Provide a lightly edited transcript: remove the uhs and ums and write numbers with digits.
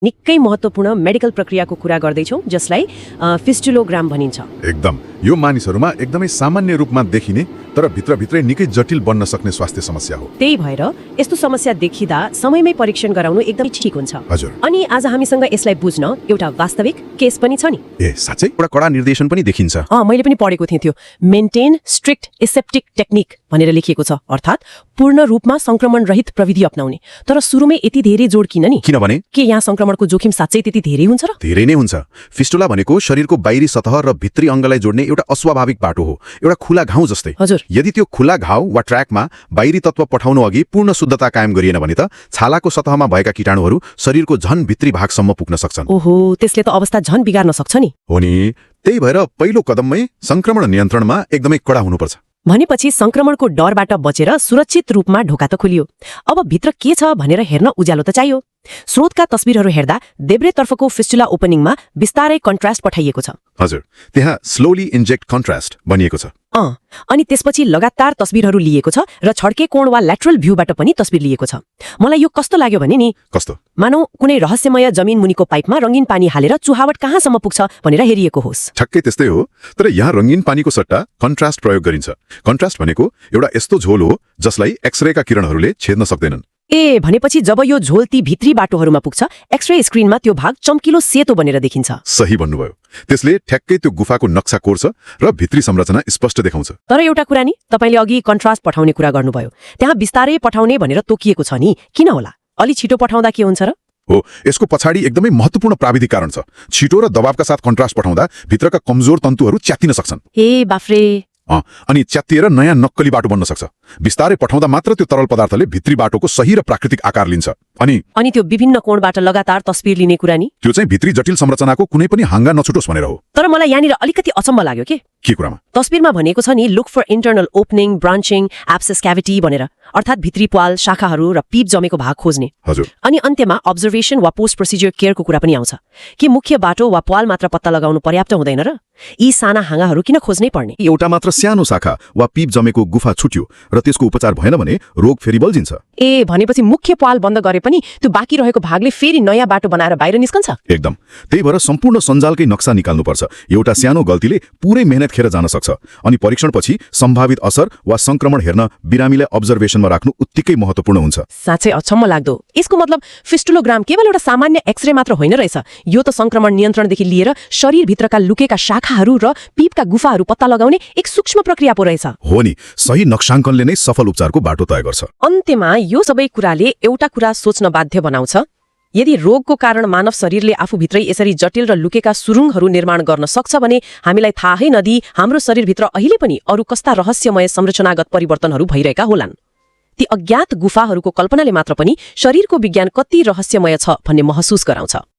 निकै महत्त्वपूर्ण मेडिकल प्रक्रियाको कुरा गर्दैछौँ जसलाई फिस्टुलोग्राम भनिन्छ। एकदम यो मानिसहरूमा एकदमै सामान्य रूपमा देखिने तर भित्रभित्रै निकै जटिल बन्न सक्ने स्वास्थ्य समस्या हो। त्यही भएर यस्तो समस्या देखिदा समयमै परीक्षण गराउनु एकदमै ठिक हुन्छ। हजुर। अनि आज हामीसँग यसलाई बुझ्न एउटा वास्तविक केस पनि छ नि। ए साच्चै एउटा कडा निर्देशन पनि देखिन्छ। मैले पनि पढेको थिएँ त्यो मेन्टेन स्ट्रिक्ट एसेप्टिक टेक्निक भनेर लेखिएको छ, अर्थात् पूर्ण रूपमा संक्रमण रहित प्रविधि अपनाउने। तर सुरुमै यति धेरै जोड किन नि? किनभने के यहाँ संक्रमणको जोखिम साच्चै त्यति धेरै हुन्छ र? धेरै नै हुन्छ। फिस्टुला भनेको शरीरको बाहिरी सतह र भित्री अङ्गलाई जोड्ने एउटा अस्वाभाविक बाटो हो, एउटा खुला घाउ जस्तै। हजुर। यदि त्यो खुला घाउ वा ट्र्याकमा बाहिरी तत्व पठाउनु अघि पूर्ण शुद्धता कायम गरिएन भने त छालाको सतहमा भएका कीटाणुहरू शरीरको झन भित्री भागसम्म पुग्न सक्छन्। ओहो, त्यसले त अवस्था झन बिगार्न सक्छ नि। हो नि, त्यही भएर पहिलो कदममै संक्रमण नियन्त्रणमा एकदमै कडा हुनुपर्छ। भनेपछि संक्रमणको डरबाट बचेर सुरक्षित रूपमा ढोका त खुलियो। अब भित्र के छ भनेर हेर्न उज्यालो त चाहियो। स्रोतका तस्बिरहरू हेर्दा देब्रेतर्फको फिस्टुला ओपनिङमा बिस्तारै कन्ट्रास्ट पठाइएको छ। हजुर, त्यहाँ स्लोली इन्जेक्ट कन्ट्रास्ट भनिएको छ। अनि त्यसपछि लगातार तस्बिरहरू लिएको छ र छड्के कोण वा ल्याटरल भ्यूबाट पनि तस्बिर लिएको छ। मलाई यो कस्तो लाग्यो भने नि, कस्तो? मानौ कुनै रहस्यमय जमिन मुनिको पाइपमा रंगीन पानी हालेर चुहावट कहाँसम्म पुग्छ भनेर हेरिएको होस्। ठक्कै त्यस्तै हो, तर यहाँ रंगीन पानीको सट्टा कन्ट्रास्ट प्रयोग गरिन्छ। कन्ट्रास्ट भनेको एउटा यस्तो झोल हो जसलाई एक्सरेका किरणहरूले छेद्न सक्दैनन्। भनेपछि जब यो झोल ती भित्री बाटोहरूमा पुग्छ, एक्सरे स्क्रिनमा त्यो भाग चम्किलो सेतो बनेर देखिन्छ। सही भन्नुभयो। त्यसले ठ्याक्कै त्यो गुफाको नक्सा कोर्छ र भित्री संरचना स्पष्ट देखाउँछ। तर एउटा कुरा नि, तपाईले अघि कन्ट्रास्ट पठाउने कुरा गर्नुभयो, त्यहाँ बिस्तारै पठाउने भनेर तोकिएको छ नि, किन होला? अलि छिटो पठाउँदा के हुन्छ र? हो, यसको पछाडि एकदमै महत्त्वपूर्ण प्राविधिक कारण छ। छिटो र दबावका साथ कन्ट्रास्ट पठाउँदा भित्रका कमजोर तन्तुहरू च्यात्तिन सक्छन्। बाफ्रे। अनि च्यात्तिएर नयाँ नक्कली बाटो बन्न सक्छ। बिस्तारै पठाउँदा मात्र त्यो तरल पदार्थले भित्री बाटोको सही र प्राकृतिक आकार लिन्छ। अनि त्यो विभिन्न कोणबाट लगातार तस्बिर लिने कुरा नि, त्यो चाहिँ भित्री जटिल संरचनाको कुनै पनि हाँगा नछुटोस् भनेर हो। तर मलाई यहाँनिर अलिकति अचम्म लाग्यो के कुरामा? तस्बिरमा भनेको छ नि, look for internal opening, branching, abscess cavity भनेर, अर्थात् भित्री प्वाल, शाखाहरू र पीप जमेको भाग खोज्ने। हजुर। अनि अन्त्यमा अब्जर्भेसन वा पोस्ट प्रोसिजर केयरको कुरा पनि आउँछ कि मुख्य बाटो वा प्वाल मात्र पत्ता लगाउनु पर्याप्त हुँदैन र? यी साना हाँगाहरू किन खोज्नै पर्ने? एउटा मात्र सानो शाखा वा पीप जमेको गुफा छुट्यो र त्यसको उपचार भएन भने रोग फेरि बल्झिन्छ। भनेपछि मुख्य प्वाल बन्द गरे पनि त्यो बाँकी रहेको भागले फेरि नयाँ बाटो बनाएर बाहिर निस्कन्छ। एकदम। त्यही भएर सम्पूर्ण सञ्जालकै नक्सा निकाल्नुपर्छ। एउटा सानो गल्तीले पुरै मेहनत खेर जान सक्छ। अनि परीक्षणपछि सम्भावित असर वा संक्रमण हेर्न बिरामीलाई अब्जर्भेसनमा राख्नु उत्तिकै महत्त्वपूर्ण हुन्छ। साँच्चै अचम्म लाग्दो। यसको मतलब फिस्टुलोग्राम केवल एउटा सामान्य एक्सरे मात्र होइन रहेछ। यो त संक्रमण नियन्त्रणदेखि लिएर शरीरभित्रका लुकेका शाखाहरू र पीपका गुफाहरू पत्ता लगाउने एक सूक्ष्म प्रक्रिया पो रहेछ। हो नि, सही नक्साङ्कनले नै सफल उपचारको बाटो तय गर्छ। अन्त्यमा यो सबै कुराले एउटा कुरा सोच्न बाध्य बनाउँछ। यदि रोगको कारण मानव शरीरले आफूभित्रै यसरी जटिल र लुकेका सुरुङहरू निर्माण गर्न सक्छ भने हामीलाई थाहै नदिई हाम्रो शरीरभित्र अहिले पनि अरू कस्ता रहस्यमय संरचनागत परिवर्तनहरू भइरहेका होलान्। ती अज्ञात गुफाहरूको कल्पनाले मात्र पनि शरीरको विज्ञान कति रहस्यमय छ भन्ने महसुस गराउँछ।